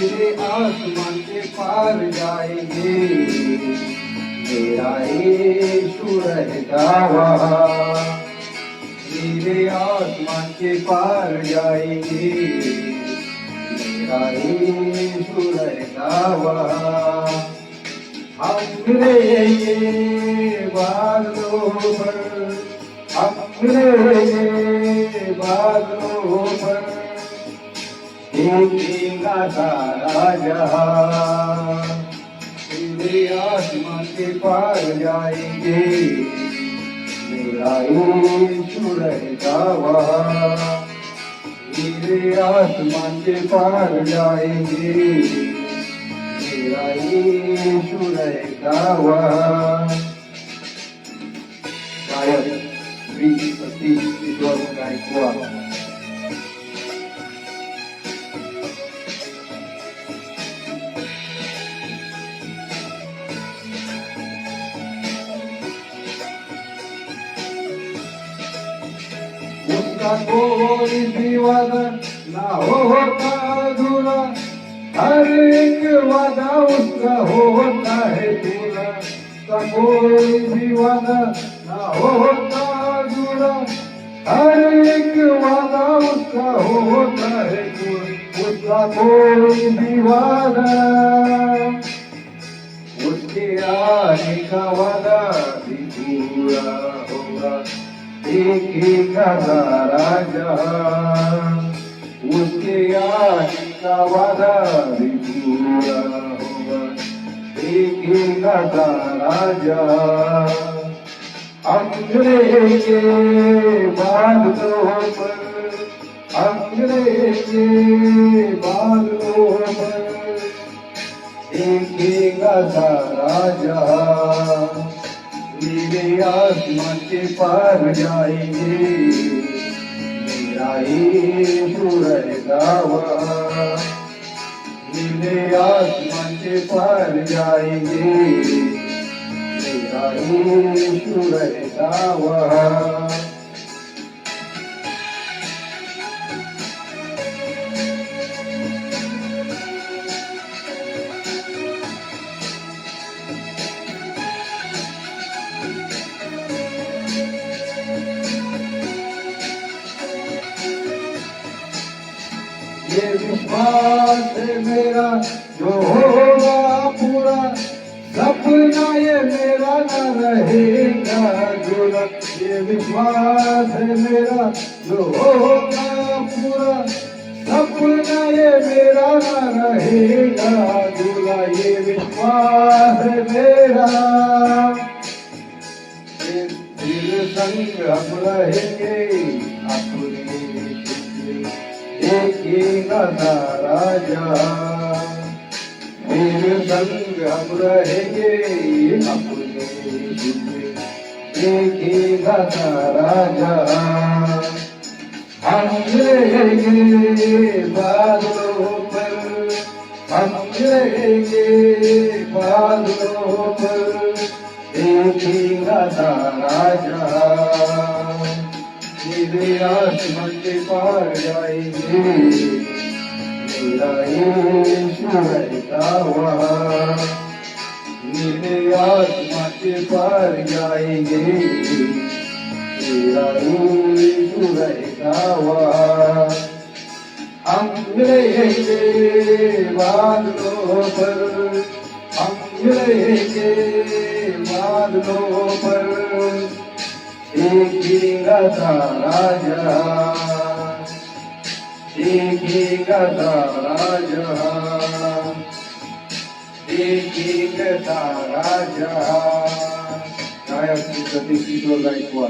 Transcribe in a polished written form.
मेरे आसमान के पार जाएंगे, मेरा यीशु रहेगा वहाँ। मेरे आसमान के पार जाएंगे, मेरा यीशु रहेगा वहाँ। हम रहेंगे बादलों पर, हम रहेंगे बादलों पर, देखेगा सारा जहां। मेरे आसमान के पार जाएंगे, मेरा यीशु रहेगा वहाँ। मेरे आसमान के पार जाएंगे, मेरा यीशु रहेगा वहाँ। गायक श्री सतीश किशोर गायकवाड। उसका कोई भी वादा ना होता अधूरा, हर एक वादा उसका होता है पूरा। उसका कोई भी वादा ना होता अधूरा, हर एक वादा उसका होता है पूरा। उसका कोई भी वादा, उसके आने का वादा भी पूरा होगा, देखेगा सारा जहां। उसके आने का वादा भी पूरा होगा, देखेगा सारा जहां। हम रहेंगे बादलों पर, हम रहेंगे बादलों पर, देखेगा सारा जहां। मेरे आसमान के पार जाएंगे, मेरा यीशु रहेगा वहाँ। मेरे आसमान के पार जाएंगे, मेरा यीशु रहेगा वहाँ। ये विश्वास है मेरा जो होगा पूरा, सपना ये मेरा न रहेगा अधूरा। ये विश्वास है मेरा जो होगा पूरा, सपना ये मेरा न रहेगा अधूरा। ये विश्वास है मेरा, तेरे संग हम रहेंगे अपने, देखेगा सारा जहां। मेरे संग हम रहेंगे अपने, देखेगा सारा जहां। हम रहेंगे बादलों पर, हम रहेंगे बादलों पर, देखेगा सारा जहां। मेरे आसमान के पार जाएंगे, मेरा यीशु रहेगा वहाँ। मेरे आसमान के पार जाएंगे, मेरा यीशु रहेगा वहाँ। हम रहेंगे बादलों पर, हम रहेंगे बादलों पर, देखेगा सारा जहां, देखेगा सारा जहां, देखेगा सारा जहां। गायक श्री सतीश किशोर गायकवाड।